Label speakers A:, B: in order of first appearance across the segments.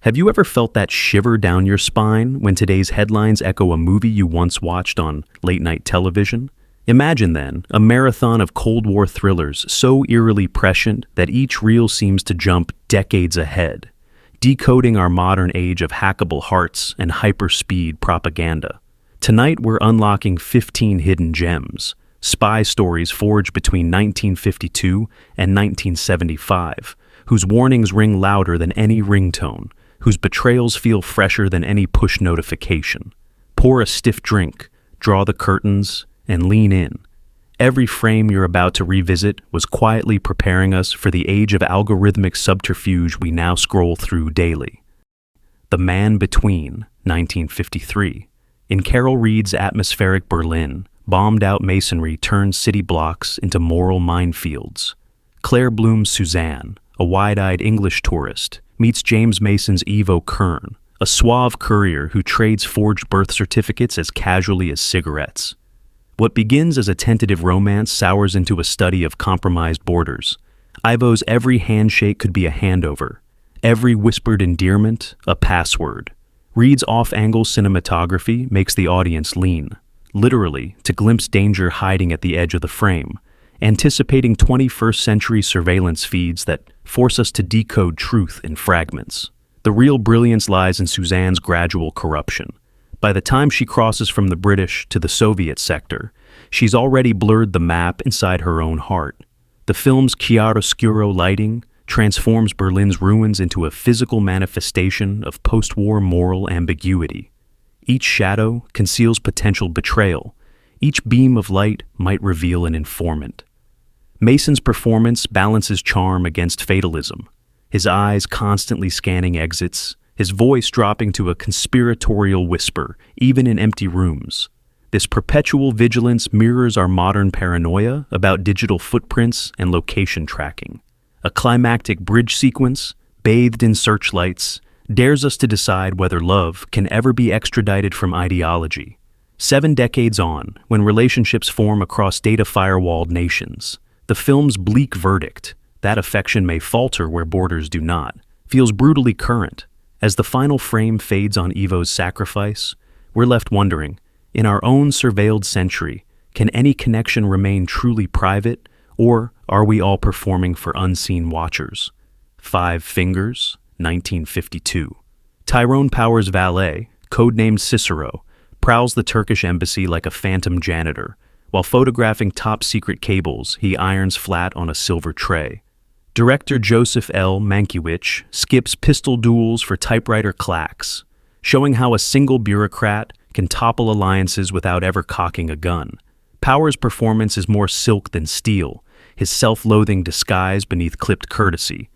A: Have you ever felt that shiver down your spine when today's headlines echo a movie you once watched on late-night television? Imagine then a marathon of Cold War thrillers so eerily prescient that each reel seems to jump decades ahead, decoding our modern age of hackable hearts and hyperspeed propaganda. Tonight we're unlocking 15 hidden gems, spy stories forged between 1952 and 1975, whose warnings ring louder than any ringtone, whose betrayals feel fresher than any push notification. Pour a stiff drink, draw the curtains, and lean in. Every frame you're about to revisit was quietly preparing us for the age of algorithmic subterfuge we now scroll through daily. The Man Between, 1953. In Carol Reed's atmospheric Berlin, bombed-out masonry turns city blocks into moral minefields. Claire Bloom's Suzanne, a wide-eyed English tourist, meets James Mason's Evo Kern, a suave courier who trades forged birth certificates as casually as cigarettes. What begins as a tentative romance sours into a study of compromised borders. Ivo's every handshake could be a handover, every whispered endearment a password. Reed's off-angle cinematography makes the audience lean, literally, to glimpse danger hiding at the edge of the frame, anticipating 21st century surveillance feeds that force us to decode truth in fragments. The real brilliance lies in Suzanne's gradual corruption. By the time she crosses from the British to the Soviet sector, she's already blurred the map inside her own heart. The film's chiaroscuro lighting transforms Berlin's ruins into a physical manifestation of post-war moral ambiguity. Each shadow conceals potential betrayal. Each beam of light might reveal an informant. Mason's performance balances charm against fatalism, his eyes constantly scanning exits, his voice dropping to a conspiratorial whisper, even in empty rooms. This perpetual vigilance mirrors our modern paranoia about digital footprints and location tracking. A climactic bridge sequence, bathed in searchlights, dares us to decide whether love can ever be extradited from ideology. 7 decades on, when relationships form across data-firewalled nations, the film's bleak verdict, that affection may falter where borders do not, feels brutally current. As the final frame fades on Evo's sacrifice, we're left wondering, in our own surveilled century, can any connection remain truly private, or are we all performing for unseen watchers? 5 Fingers, 1952. Tyrone Power's valet, codenamed Cicero, prowls the Turkish embassy like a phantom janitor. While photographing top-secret cables, he irons flat on a silver tray. Director Joseph L. Mankiewicz skips pistol duels for typewriter clacks, showing how a single bureaucrat can topple alliances without ever cocking a gun. Power's performance is more silk than steel, his self-loathing disguise beneath clipped courtesy,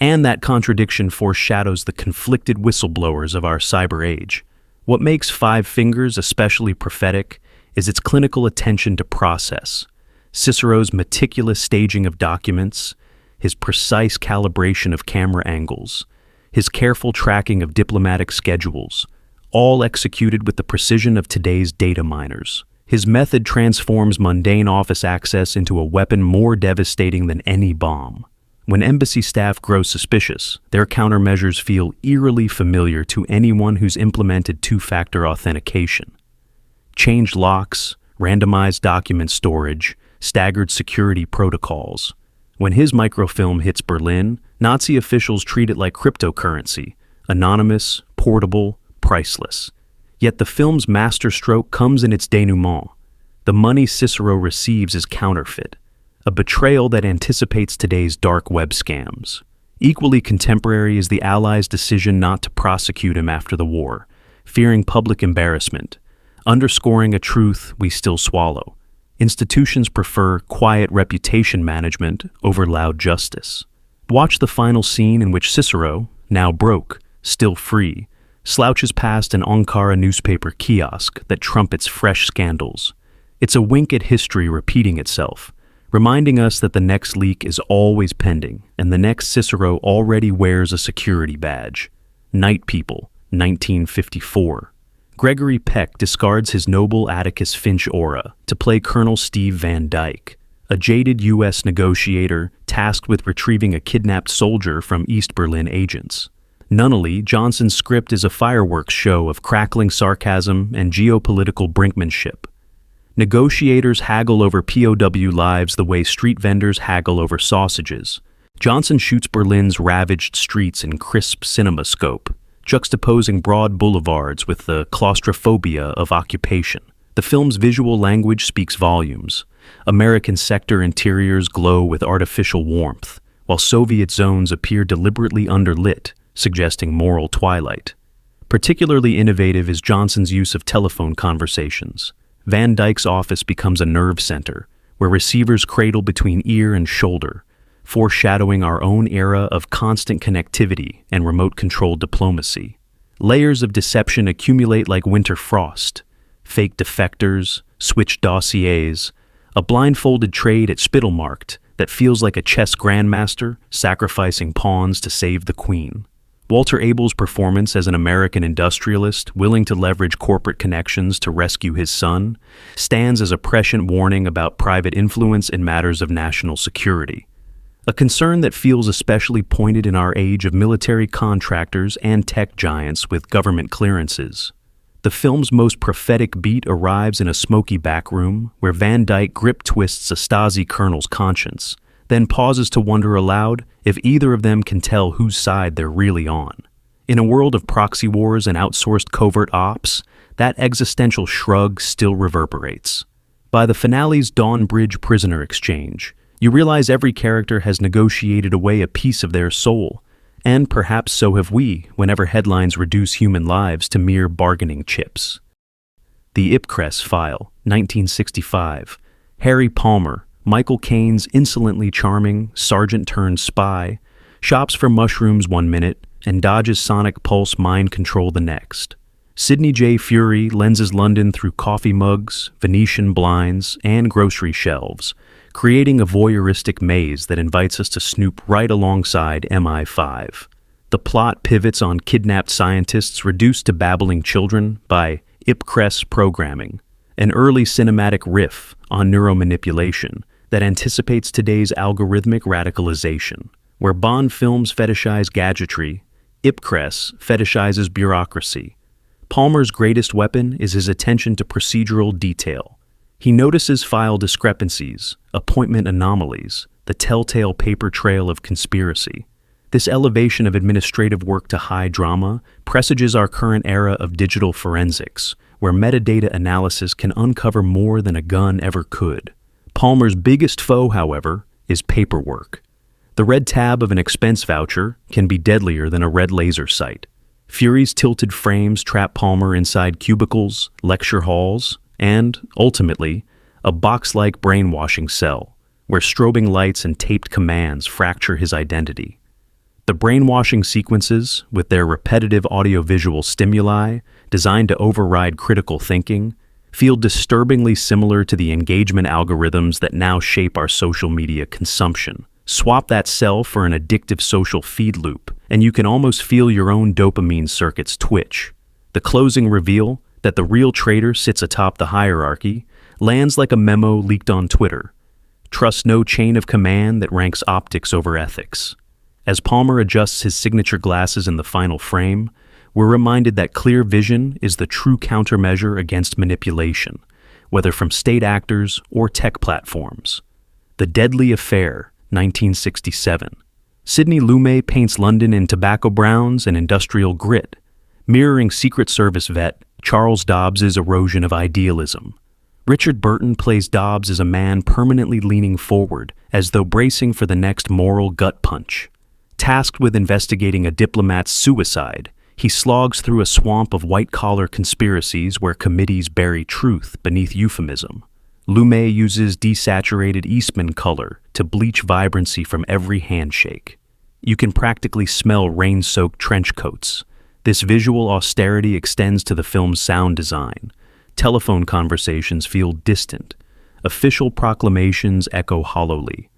A: and that contradiction foreshadows the conflicted whistleblowers of our cyber age. What makes 5 Fingers especially prophetic is its clinical attention to process, Cicero's meticulous staging of documents, his precise calibration of camera angles, his careful tracking of diplomatic schedules, all executed with the precision of today's data miners. His method transforms mundane office access into a weapon more devastating than any bomb. When embassy staff grow suspicious, their countermeasures feel eerily familiar to anyone who's implemented two-factor authentication. Changed locks, randomized document storage, staggered security protocols. When his microfilm hits Berlin, Nazi officials treat it like cryptocurrency, anonymous, portable, priceless. Yet the film's masterstroke comes in its denouement. The money Cicero receives is counterfeit, a betrayal that anticipates today's dark web scams. Equally contemporary is the Allies' decision not to prosecute him after the war, fearing public embarrassment, underscoring a truth we still swallow. Institutions prefer quiet reputation management over loud justice. Watch the final scene in which Cicero, now broke, still free, slouches past an Ankara newspaper kiosk that trumpets fresh scandals. It's a wink at history repeating itself, reminding us that the next leak is always pending, and the next Cicero already wears a security badge. Night People, 1954. Gregory Peck discards his noble Atticus Finch aura to play Colonel Steve Van Dyke, a jaded U.S. negotiator tasked with retrieving a kidnapped soldier from East Berlin agents. Nunnally, Johnson's script is a fireworks show of crackling sarcasm and geopolitical brinkmanship. Negotiators haggle over POW lives the way street vendors haggle over sausages. Johnson shoots Berlin's ravaged streets in crisp cinemascope, juxtaposing broad boulevards with the claustrophobia of occupation. The film's visual language speaks volumes. American sector interiors glow with artificial warmth, while Soviet zones appear deliberately underlit, suggesting moral twilight. Particularly innovative is Johnson's use of telephone conversations. Van Dyke's office becomes a nerve center, where receivers cradle between ear and shoulder, foreshadowing our own era of constant connectivity and remote-controlled diplomacy. Layers of deception accumulate like winter frost. Fake defectors, switched dossiers, a blindfolded trade at Spittlemarkt that feels like a chess grandmaster sacrificing pawns to save the queen. Walter Abel's performance as an American industrialist willing to leverage corporate connections to rescue his son stands as a prescient warning about private influence in matters of national security, a concern that feels especially pointed in our age of military contractors and tech giants with government clearances. The film's most prophetic beat arrives in a smoky backroom where Van Dyke grip twists a Stasi colonel's conscience, then pauses to wonder aloud if either of them can tell whose side they're really on. In a world of proxy wars and outsourced covert ops, that existential shrug still reverberates. By the finale's Dawn Bridge prisoner exchange, you realize every character has negotiated away a piece of their soul, and perhaps so have we whenever headlines reduce human lives to mere bargaining chips. The Ipcress File, 1965. Harry Palmer, Michael Caine's insolently charming sergeant-turned-spy, shops for mushrooms one minute and dodges sonic pulse mind control the next. Sidney J. Furie lenses London through coffee mugs, Venetian blinds, and grocery shelves, creating a voyeuristic maze that invites us to snoop right alongside MI5. The plot pivots on kidnapped scientists reduced to babbling children by Ipcress programming, an early cinematic riff on neuromanipulation that anticipates today's algorithmic radicalization. Where Bond films fetishize gadgetry, Ipcress fetishizes bureaucracy. Palmer's greatest weapon is his attention to procedural detail. He notices file discrepancies, appointment anomalies, the telltale paper trail of conspiracy. This elevation of administrative work to high drama presages our current era of digital forensics, where metadata analysis can uncover more than a gun ever could. Palmer's biggest foe, however, is paperwork. The red tab of an expense voucher can be deadlier than a red laser sight. Furie's tilted frames trap Palmer inside cubicles, lecture halls, and, ultimately, a box-like brainwashing cell, where strobing lights and taped commands fracture his identity. The brainwashing sequences, with their repetitive audiovisual stimuli designed to override critical thinking, feel disturbingly similar to the engagement algorithms that now shape our social media consumption. Swap that cell for an addictive social feed loop, and you can almost feel your own dopamine circuits twitch. The closing reveal that the real traitor sits atop the hierarchy lands like a memo leaked on Twitter. Trust no chain of command that ranks optics over ethics. As Palmer adjusts his signature glasses in the final frame, we're reminded that clear vision is the true countermeasure against manipulation, whether from state actors or tech platforms. The Deadly Affair, 1967. Sidney Lumet paints London in tobacco browns and industrial grit, mirroring Secret Service vet Charles Dobbs's erosion of idealism. Richard Burton plays Dobbs as a man permanently leaning forward, as though bracing for the next moral gut punch. Tasked with investigating a diplomat's suicide, he slogs through a swamp of white-collar conspiracies where committees bury truth beneath euphemism. Lumet uses desaturated Eastman color to bleach vibrancy from every handshake. You can practically smell rain-soaked trench coats. This visual austerity extends to the film's sound design. Telephone conversations feel distant. Official proclamations echo hollowly.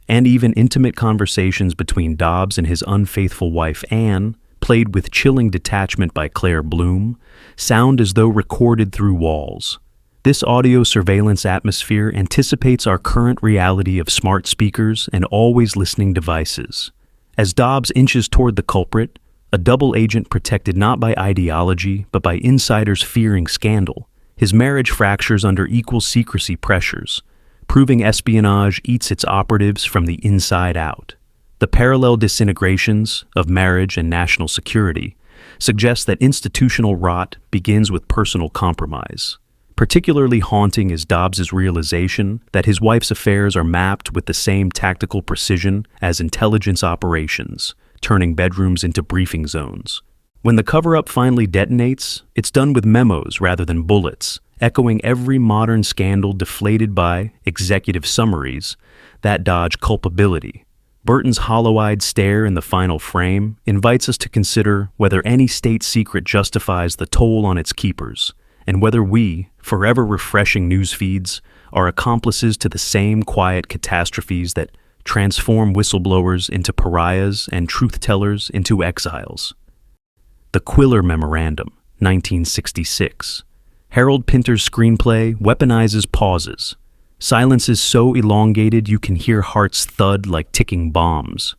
A: And even intimate conversations between Dobbs and his unfaithful wife Anne, played with chilling detachment by Claire Bloom, sound as though recorded through walls. This audio surveillance atmosphere anticipates our current reality of smart speakers and always listening devices. As Dobbs inches toward the culprit, A double agent protected not by ideology, but by insiders fearing scandal. His marriage fractures under equal secrecy pressures, proving espionage eats its operatives from the inside out. The parallel disintegrations of marriage and national security suggest that institutional rot begins with personal compromise. Particularly haunting is Dobbs's realization that his wife's affairs are mapped with the same tactical precision as intelligence operations, turning bedrooms into briefing zones. When the cover-up finally detonates, it's done with memos rather than bullets, echoing every modern scandal deflated by executive summaries that dodge culpability. Burton's hollow-eyed stare in the final frame invites us to consider whether any state secret justifies the toll on its keepers, and whether we, forever refreshing news feeds, are accomplices to the same quiet catastrophes that transform whistleblowers into pariahs and truth-tellers into exiles. The Quiller Memorandum, 1966. Harold Pinter's screenplay weaponizes pauses. Silences so elongated you can hear hearts thud like ticking bombs.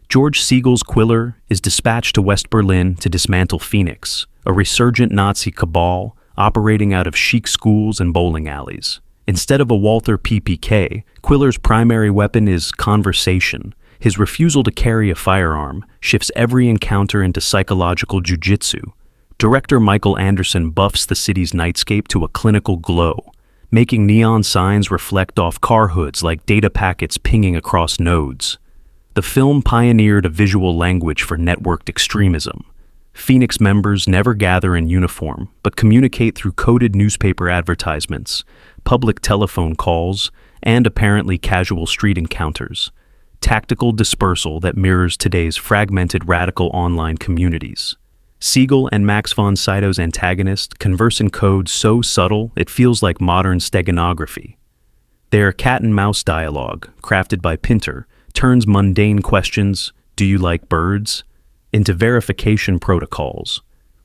A: George Siegel's Quiller is dispatched to West Berlin to dismantle Phoenix, a resurgent Nazi cabal operating out of chic schools and bowling alleys. Instead of a Walther PPK, Quiller's primary weapon is conversation. His refusal to carry a firearm shifts every encounter into psychological jujitsu. Director Michael Anderson buffs the city's nightscape to a clinical glow, making neon signs reflect off car hoods like data packets pinging across nodes. The film pioneered a visual language for networked extremism. Phoenix members never gather in uniform, but communicate through coded newspaper advertisements, public telephone calls, and apparently casual street encounters. Tactical dispersal that mirrors today's fragmented radical online communities. Siegel and Max von Sydow's antagonist converse in code so subtle it feels like modern steganography. Their cat-and-mouse dialogue, crafted by Pinter, turns mundane questions, "Do you like birds?" into verification protocols.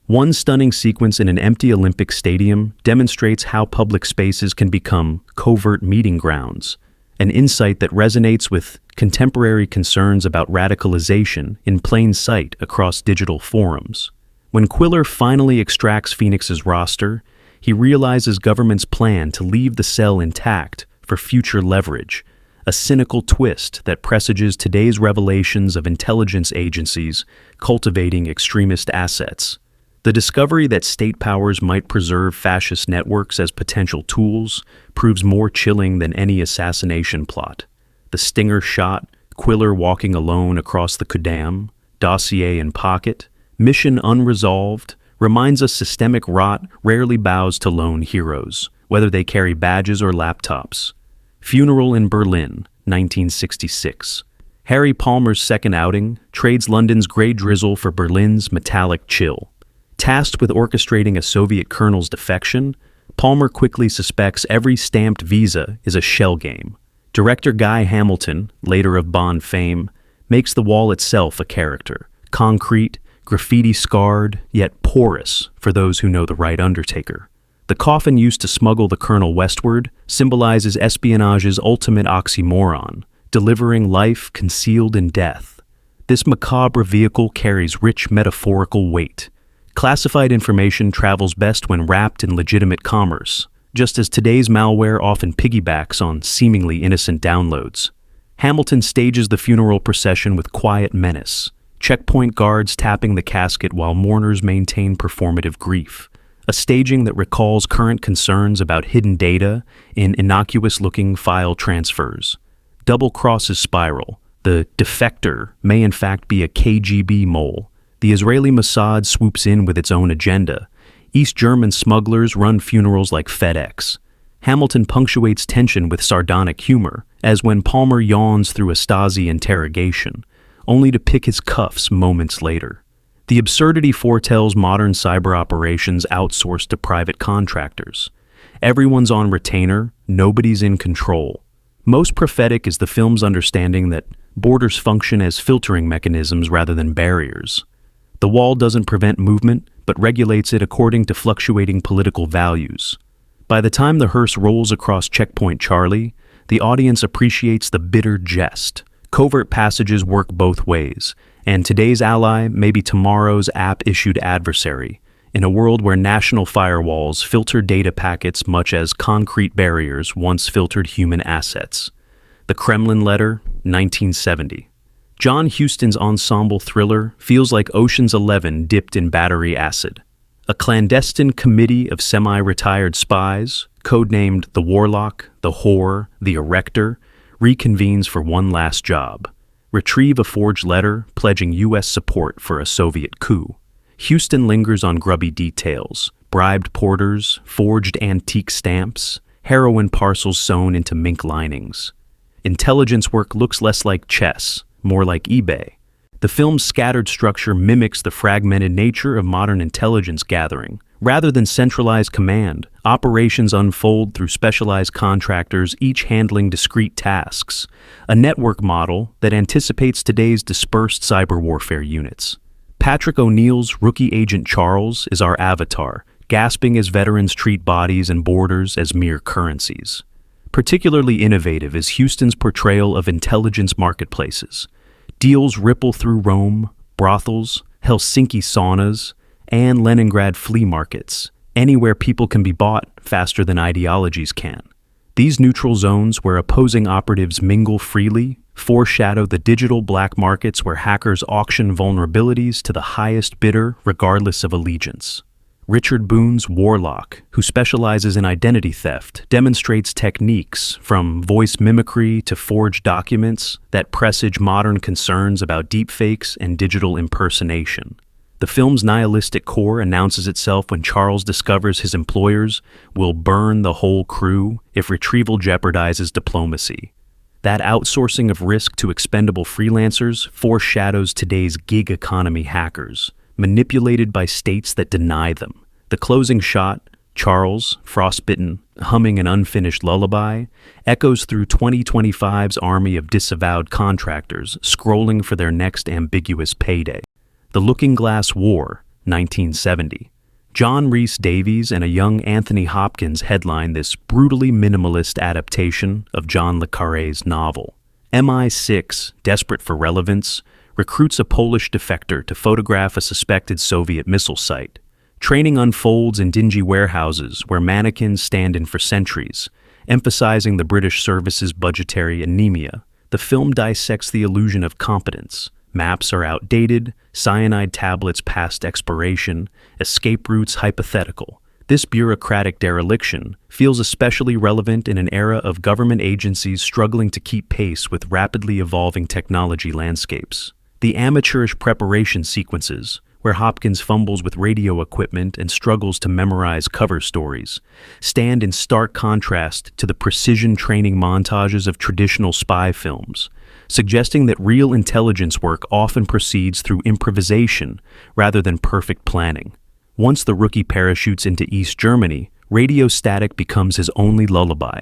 A: One stunning sequence in an empty Olympic stadium demonstrates how public spaces can become covert meeting grounds, an insight that resonates with contemporary concerns about radicalization in plain sight across digital forums. When Quiller finally extracts Phoenix's roster, he realizes government's plan to leave the cell intact for future leverage, a cynical twist that presages today's revelations of intelligence agencies cultivating extremist assets. The discovery that state powers might preserve fascist networks as potential tools proves more chilling than any assassination plot. The stinger shot, Quiller walking alone across the Kudam, dossier in pocket, mission unresolved, reminds us systemic rot rarely bows to lone heroes, whether they carry badges or laptops. Funeral in Berlin, 1966. Harry Palmer's second outing trades London's grey drizzle for Berlin's metallic chill. Tasked with orchestrating a Soviet colonel's defection, Palmer quickly suspects every stamped visa is a shell game. Director Guy Hamilton, later of Bond fame, makes the wall itself a character, concrete, graffiti-scarred, yet porous for those who know the right undertaker. The coffin used to smuggle the colonel westward symbolizes espionage's ultimate oxymoron, delivering life concealed in death. This macabre vehicle carries rich metaphorical weight. Classified information travels best when wrapped in legitimate commerce, just as today's malware often piggybacks on seemingly innocent downloads. Hamilton stages the funeral procession with quiet menace, checkpoint guards tapping the casket while mourners maintain performative grief, a staging that recalls current concerns about hidden data in innocuous-looking file transfers. Double crosses spiral. The defector may in fact be a KGB mole. The Israeli Mossad swoops in with its own agenda. East German smugglers run funerals like FedEx. Hamilton punctuates tension with sardonic humor, as when Palmer yawns through a Stasi interrogation, only to pick his cuffs moments later. The absurdity foretells modern cyber operations outsourced to private contractors. Everyone's on retainer, nobody's in control. Most prophetic is the film's understanding that borders function as filtering mechanisms rather than barriers. The wall doesn't prevent movement, but regulates it according to fluctuating political values. By the time the hearse rolls across Checkpoint Charlie, the audience appreciates the bitter jest. Covert passages work both ways, And today's ally may be tomorrow's app-issued adversary, in a world where national firewalls filter data packets much as concrete barriers once filtered human assets. The Kremlin Letter, 1970. John Huston's ensemble thriller feels like Ocean's 11 dipped in battery acid. A clandestine committee of semi-retired spies, codenamed the Warlock, the Whore, the Erector, reconvenes for one last job: retrieve a forged letter pledging U.S. support for a Soviet coup. Huston lingers on grubby details: bribed porters, forged antique stamps, heroin parcels sewn into mink linings. Intelligence work looks less like chess, more like eBay. The film's scattered structure mimics the fragmented nature of modern intelligence gathering. Rather than centralized command, operations unfold through specialized contractors, each handling discrete tasks, a network model that anticipates today's dispersed cyber warfare units. Patrick O'Neill's rookie agent Charles is our avatar, gasping as veterans treat bodies and borders as mere currencies. Particularly innovative is Huston's portrayal of intelligence marketplaces. Deals ripple through Rome, brothels, Helsinki saunas, and Leningrad flea markets, anywhere people can be bought faster than ideologies can. These neutral zones where opposing operatives mingle freely foreshadow the digital black markets where hackers auction vulnerabilities to the highest bidder regardless of allegiance. Richard Boone's Warlock, who specializes in identity theft, demonstrates techniques from voice mimicry to forged documents that presage modern concerns about deepfakes and digital impersonation. The film's nihilistic core announces itself when Charles discovers his employers will burn the whole crew if retrieval jeopardizes diplomacy. That outsourcing of risk to expendable freelancers foreshadows today's gig economy hackers, manipulated by states that deny them. The closing shot, Charles, frostbitten, humming an unfinished lullaby, echoes through 2025's army of disavowed contractors scrolling for their next ambiguous payday. The Looking Glass War, 1970. John Rhys Davies and a young Anthony Hopkins headline this brutally minimalist adaptation of John le Carré's novel. MI6, desperate for relevance, recruits a Polish defector to photograph a suspected Soviet missile site. Training unfolds in dingy warehouses where mannequins stand in for sentries, emphasizing the British service's budgetary anemia. The film dissects the illusion of competence. Maps are outdated, cyanide tablets past expiration, escape routes hypothetical. This bureaucratic dereliction feels especially relevant in an era of government agencies struggling to keep pace with rapidly evolving technology landscapes. The amateurish preparation sequences, where Hopkins fumbles with radio equipment and struggles to memorize cover stories, stand in stark contrast to the precision training montages of traditional spy films, suggesting that real intelligence work often proceeds through improvisation rather than perfect planning. Once the rookie parachutes into East Germany, radio static becomes his only lullaby.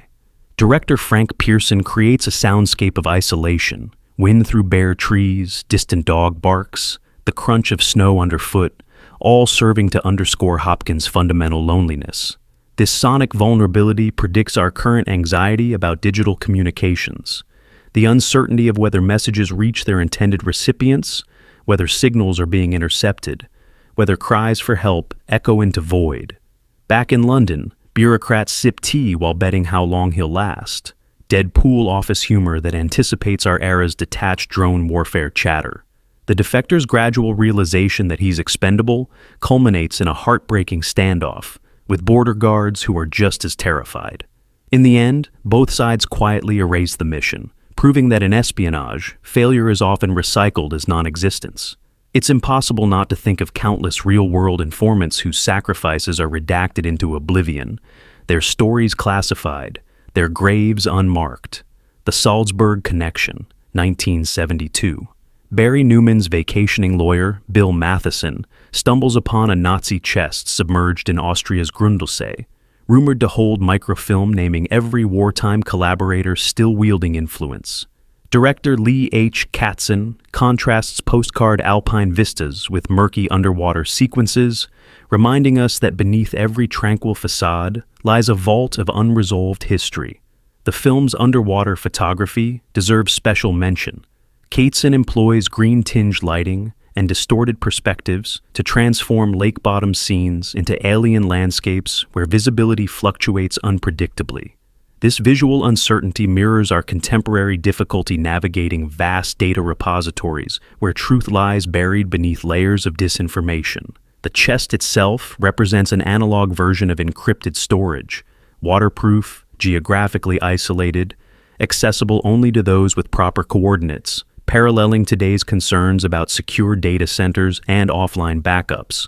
A: Director Frank Pearson creates a soundscape of isolation, wind through bare trees, distant dog barks, the crunch of snow underfoot, all serving to underscore Hopkins' fundamental loneliness. This sonic vulnerability predicts our current anxiety about digital communications, the uncertainty of whether messages reach their intended recipients, whether signals are being intercepted, whether cries for help echo into void. Back in London, bureaucrats sip tea while betting how long he'll last. Deadpool office humor that anticipates our era's detached drone warfare chatter. The defector's gradual realization that he's expendable culminates in a heartbreaking standoff, with border guards who are just as terrified. In the end, both sides quietly erase the mission, proving that in espionage, failure is often recycled as non-existence. It's impossible not to think of countless real-world informants whose sacrifices are redacted into oblivion, their stories classified, their graves unmarked. The Salsburg Connection, 1972. Barry Newman's vacationing lawyer, Bill Matheson, stumbles upon a Nazi chest submerged in Austria's Grundlsee, rumored to hold microfilm naming every wartime collaborator still wielding influence. Director Lee H. Katzin contrasts postcard alpine vistas with murky underwater sequences, reminding us that beneath every tranquil facade lies a vault of unresolved history. The film's underwater photography deserves special mention. Cateson employs green-tinged lighting and distorted perspectives to transform lake-bottom scenes into alien landscapes where visibility fluctuates unpredictably. This visual uncertainty mirrors our contemporary difficulty navigating vast data repositories where truth lies buried beneath layers of disinformation. The chest itself represents an analog version of encrypted storage, waterproof, geographically isolated, accessible only to those with proper coordinates, paralleling today's concerns about secure data centers and offline backups.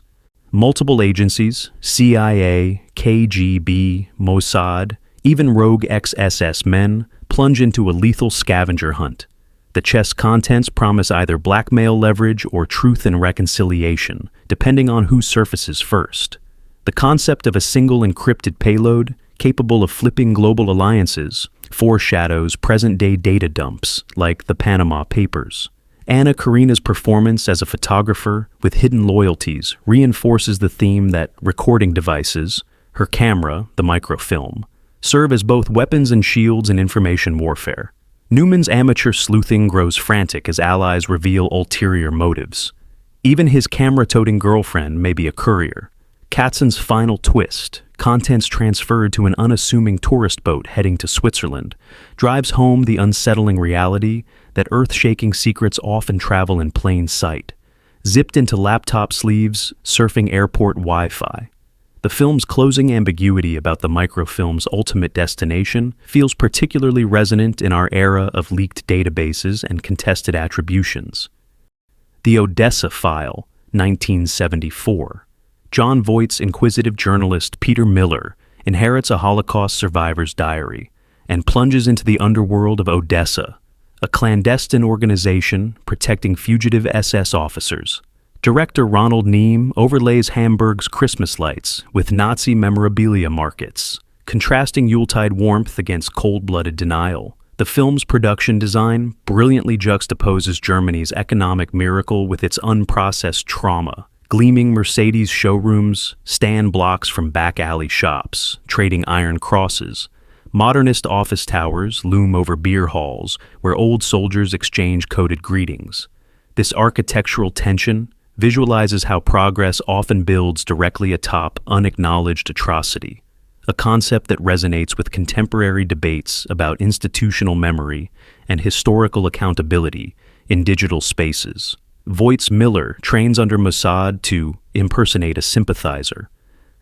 A: Multiple agencies, CIA, KGB, Mossad, even rogue ex-SS men, plunge into a lethal scavenger hunt. The chest's contents promise either blackmail leverage or truth and reconciliation, depending on who surfaces first. The concept of a single encrypted payload, capable of flipping global alliances, foreshadows present-day data dumps, like the Panama Papers. Anna Karina's performance as a photographer with hidden loyalties reinforces the theme that recording devices, her camera, the microfilm, serve as both weapons and shields in information warfare. Newman's amateur sleuthing grows frantic as allies reveal ulterior motives. Even his camera-toting girlfriend may be a courier. Katzon's final twist, contents transferred to an unassuming tourist boat heading to Switzerland, drives home the unsettling reality that earth-shaking secrets often travel in plain sight, zipped into laptop sleeves, surfing airport Wi-Fi. The film's closing ambiguity about the microfilm's ultimate destination feels particularly resonant in our era of leaked databases and contested attributions. The Odessa File, 1974. Jon Voight's inquisitive journalist Peter Miller inherits a Holocaust survivor's diary and plunges into the underworld of Odessa, a clandestine organization protecting fugitive SS officers. Director Ronald Neame overlays Hamburg's Christmas lights with Nazi memorabilia markets, contrasting Yuletide warmth against cold-blooded denial. The film's production design brilliantly juxtaposes Germany's economic miracle with its unprocessed trauma. Gleaming Mercedes showrooms stand blocks from back-alley shops, trading iron crosses. Modernist office towers loom over beer halls where old soldiers exchange coded greetings. This architectural tension visualizes how progress often builds directly atop unacknowledged atrocity, a concept that resonates with contemporary debates about institutional memory and historical accountability in digital spaces. Voight's Miller trains under Mossad to impersonate a sympathizer,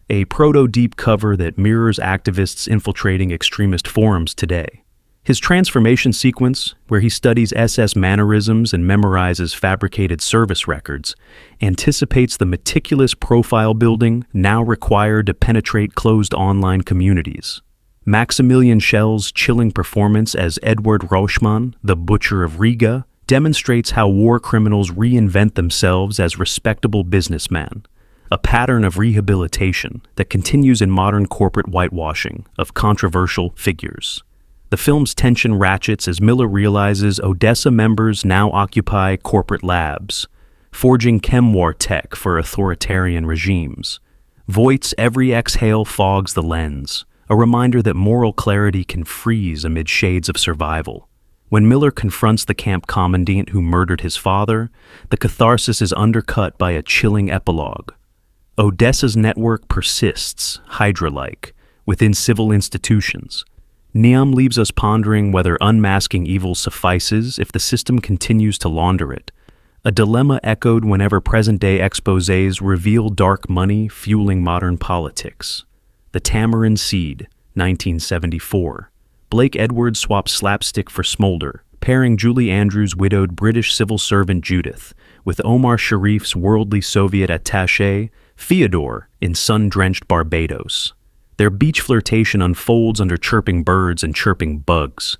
A: a proto-deep cover that mirrors activists infiltrating extremist forums today. His transformation sequence, where he studies SS mannerisms and memorizes fabricated service records, anticipates the meticulous profile building now required to penetrate closed online communities. Maximilian Schell's chilling performance as Edward Rauschmann, the Butcher of Riga, demonstrates how war criminals reinvent themselves as respectable businessmen, a pattern of rehabilitation that continues in modern corporate whitewashing of controversial figures. The film's tension ratchets as Miller realizes Odessa members now occupy corporate labs, forging chem-war tech for authoritarian regimes. Voight's every exhale fogs the lens, a reminder that moral clarity can freeze amid shades of survival. When Miller confronts the camp commandant who murdered his father, the catharsis is undercut by a chilling epilogue. Odessa's network persists, Hydra-like, within civil institutions. Neame leaves us pondering whether unmasking evil suffices if the system continues to launder it, a dilemma echoed whenever present-day exposés reveal dark money fueling modern politics. The Tamarind Seed, 1974. Blake Edwards swaps slapstick for smolder, pairing Julie Andrews' widowed British civil servant Judith with Omar Sharif's worldly Soviet attaché, Fyodor, in sun-drenched Barbados. Their beach flirtation unfolds under chirping birds and chirping bugs.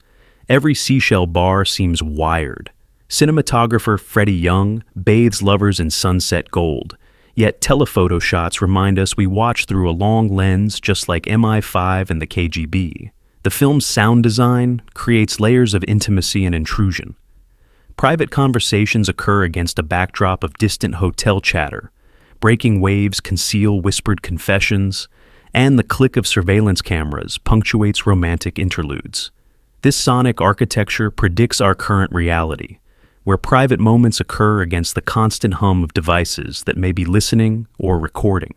A: Every seashell bar seems wired. Cinematographer Freddie Young bathes lovers in sunset gold, yet telephoto shots remind us we watch through a long lens just like MI5 and the KGB. The film's sound design creates layers of intimacy and intrusion. Private conversations occur against a backdrop of distant hotel chatter. Breaking waves conceal whispered confessions, and the click of surveillance cameras punctuates romantic interludes. This sonic architecture predicts our current reality, where private moments occur against the constant hum of devices that may be listening or recording.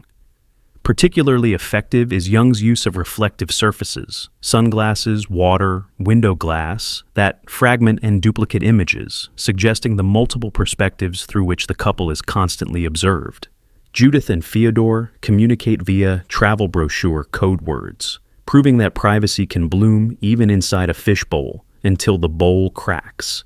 A: Particularly effective is Young's use of reflective surfaces, sunglasses, water, window glass, that fragment and duplicate images, suggesting the multiple perspectives through which the couple is constantly observed. Judith and Fyodor communicate via travel brochure code words, proving that privacy can bloom even inside a fishbowl until the bowl cracks.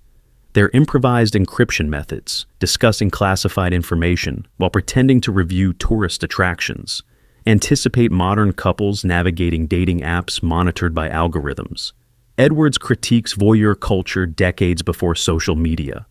A: Their improvised encryption methods, discussing classified information while pretending to review tourist attractions, anticipate modern couples navigating dating apps monitored by algorithms. Edwards critiques voyeur culture decades before social media.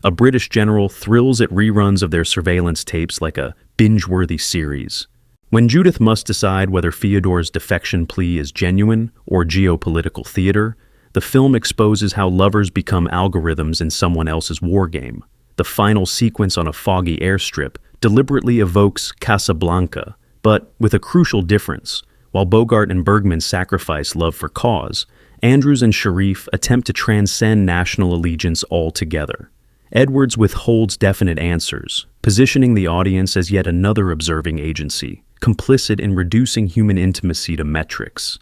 A: A British general thrills at reruns of their surveillance tapes like a binge-worthy series. When Judith must decide whether Fyodor's defection plea is genuine or geopolitical theater, the film exposes how lovers become algorithms in someone else's war game. The final sequence on a foggy airstrip deliberately evokes Casablanca, but with a crucial difference. While Bogart and Bergman sacrifice love for cause, Andrews and Sharif attempt to transcend national allegiance altogether. Edwards withholds definite answers, positioning the audience as yet another observing agency, complicit in reducing human intimacy to metrics.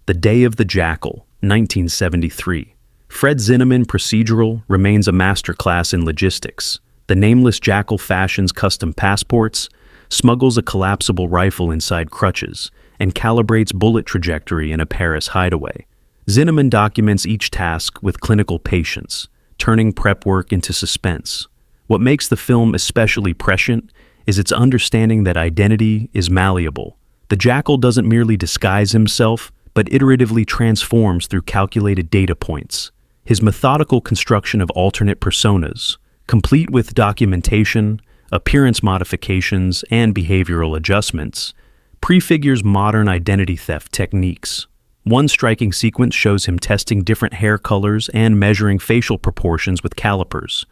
A: The Day of the Jackal, 1973. Fred Zinnemann procedural remains a masterclass in logistics. The nameless Jackal fashions custom passports, smuggles a collapsible rifle inside crutches, and calibrates bullet trajectory in a Paris hideaway. Zinnemann documents each task with clinical patience, turning prep work into suspense. What makes the film especially prescient is its understanding that identity is malleable. The Jackal doesn't merely disguise himself, but iteratively transforms through calculated data points. His methodical construction of alternate personas, complete with documentation, appearance modifications, and behavioral adjustments, prefigures modern identity theft techniques. One striking sequence shows him testing different hair colors and measuring facial proportions with calipers,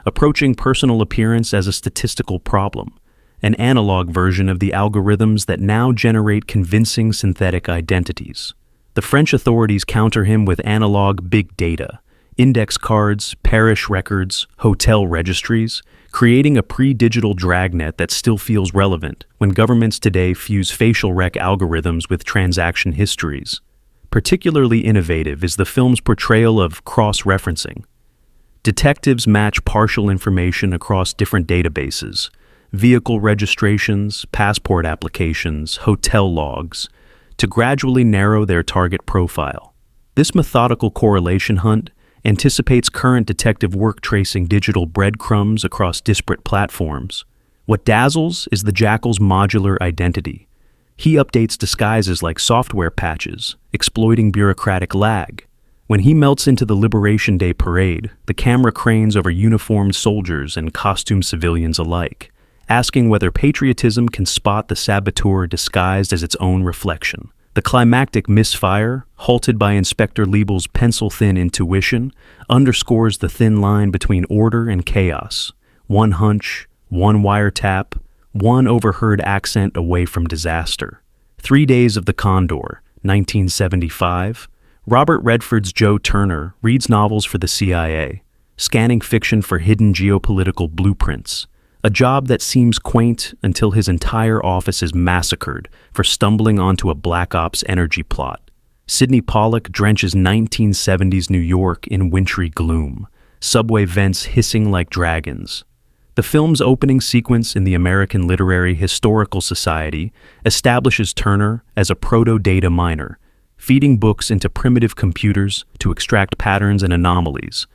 A: approaching personal appearance as a statistical problem, an analog version of the algorithms that now generate convincing synthetic identities. The French authorities counter him with analog big data, index cards, parish records, hotel registries, creating a pre-digital dragnet that still feels relevant when governments today fuse facial rec algorithms with transaction histories. Particularly innovative is the film's portrayal of cross-referencing. Detectives match partial information across different databases, vehicle registrations, passport applications, hotel logs, to gradually narrow their target profile. This methodical correlation hunt anticipates current detective work tracing digital breadcrumbs across disparate platforms. What dazzles is the Jackal's modular identity. He updates disguises like software patches, exploiting bureaucratic lag. When he melts into the Liberation Day parade, the camera cranes over uniformed soldiers and costumed civilians alike, asking whether patriotism can spot the saboteur disguised as its own reflection. The climactic misfire, halted by Inspector Liebel's pencil-thin intuition, underscores the thin line between order and chaos. One hunch, one wiretap, one overheard accent away from disaster. 3 Days of the Condor, 1975. Robert Redford's Joe Turner reads novels for the CIA, scanning fiction for hidden geopolitical blueprints. A job that seems quaint until his entire office is massacred for stumbling onto a Black Ops energy plot. Sidney Pollack drenches 1970s New York in wintry gloom, subway vents hissing like dragons. The film's opening sequence in the American Literary Historical Society establishes Turner as a proto-data miner, feeding books into primitive computers to extract patterns and anomalies,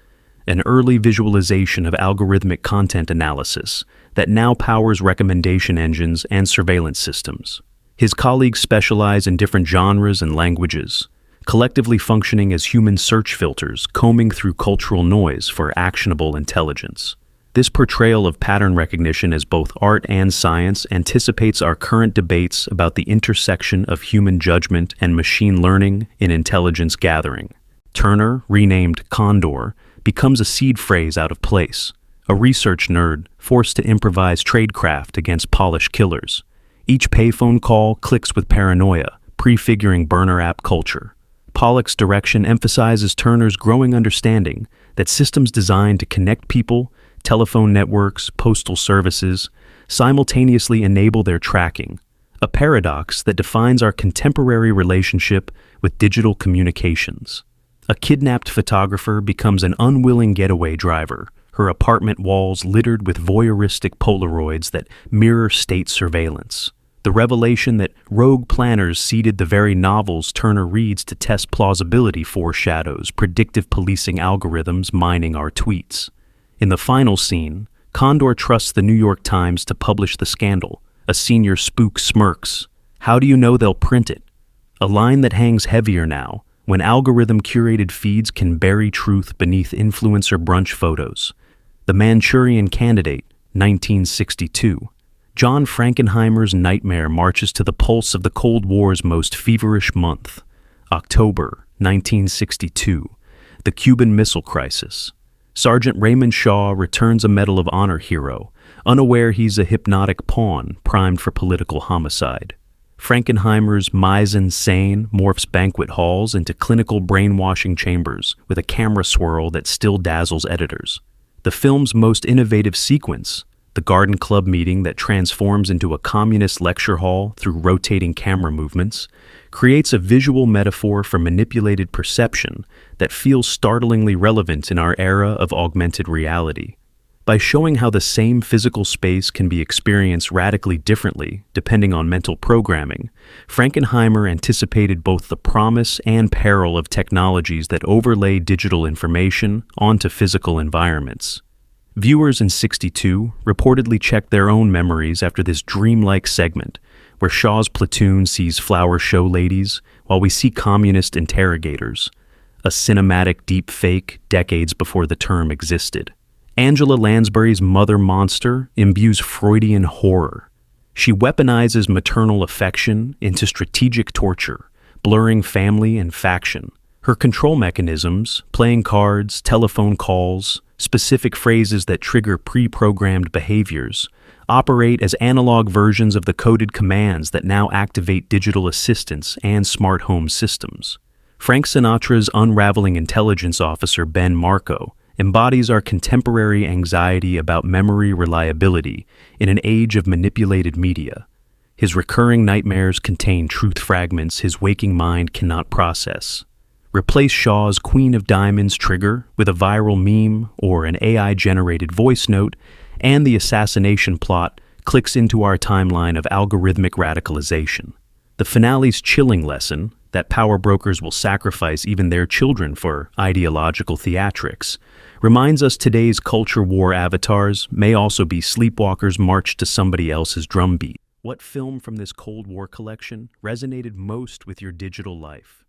A: an early visualization of algorithmic content analysis that now powers recommendation engines and surveillance systems. His colleagues specialize in different genres and languages, collectively functioning as human search filters combing through cultural noise for actionable intelligence. This portrayal of pattern recognition as both art and science anticipates our current debates about the intersection of human judgment and machine learning in intelligence gathering. Turner, renamed Condor, becomes a seed phrase out of place, a research nerd forced to improvise tradecraft against polished killers. Each payphone call clicks with paranoia, prefiguring burner app culture. Pollack's direction emphasizes Turner's growing understanding that systems designed to connect people, telephone networks, postal services, simultaneously enable their tracking, a paradox that defines our contemporary relationship with digital communications. A kidnapped photographer becomes an unwilling getaway driver, her apartment walls littered with voyeuristic Polaroids that mirror state surveillance. The revelation that rogue planners seeded the very novels Turner reads to test plausibility foreshadows predictive policing algorithms mining our tweets. In the final scene, Condor trusts the New York Times to publish the scandal. A senior spook smirks. How do you know they'll print it? A line that hangs heavier now, when algorithm-curated feeds can bury truth beneath influencer brunch photos. The Manion Candidate, 1962. John Frankenheimer's nightmare marches to the pulse of the Cold War's most feverish month. October, 1962. The Cuban Missile Crisis. Sergeant Raymond Shaw returns a Medal of Honor hero, unaware he's a hypnotic pawn primed for political homicide. Frankenheimer's mise-en-scène morphs banquet halls into clinical brainwashing chambers with a camera swirl that still dazzles editors. The film's most innovative sequence, the Garden Club meeting that transforms into a communist lecture hall through rotating camera movements, creates a visual metaphor for manipulated perception that feels startlingly relevant in our era of augmented reality. By showing how the same physical space can be experienced radically differently depending on mental programming, Frankenheimer anticipated both the promise and peril of technologies that overlay digital information onto physical environments. Viewers in '62 reportedly checked their own memories after this dreamlike segment, where Shaw's platoon sees flower show ladies while we see communist interrogators, a cinematic deep fake decades before the term existed. Angela Lansbury's mother monster imbues Freudian horror. She weaponizes maternal affection into strategic torture, blurring family and faction. Her control mechanisms, playing cards, telephone calls, specific phrases that trigger pre-programmed behaviors, operate as analog versions of the coded commands that now activate digital assistants and smart home systems. Frank Sinatra's unraveling intelligence officer Ben Marco embodies our contemporary anxiety about memory reliability in an age of manipulated media. His recurring nightmares contain truth fragments his waking mind cannot process. Replace Shaw's Queen of Diamonds trigger with a viral meme or an AI-generated voice note, and the assassination plot clicks into our timeline of algorithmic radicalization. The finale's chilling lesson, that power brokers will sacrifice even their children for ideological theatrics, reminds us today's culture war avatars may also be sleepwalkers marched to somebody else's drumbeat. What film from this Cold War collection resonated most with your digital life?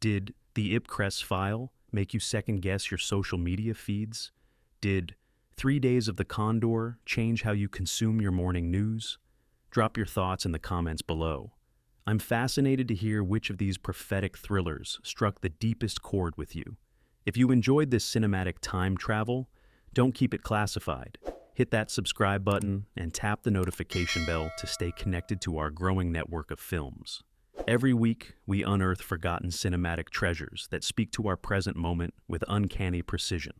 A: Did the Ipcress File make you second-guess your social media feeds? Did 3 Days of the Condor change how you consume your morning news? Drop your thoughts in the comments below. I'm fascinated to hear which of these prophetic thrillers struck the deepest chord with you. If you enjoyed this cinematic time travel, don't keep it classified. Hit that subscribe button and tap the notification bell to stay connected to our growing network of films. Every week, we unearth forgotten cinematic treasures that speak to our present moment with uncanny precision.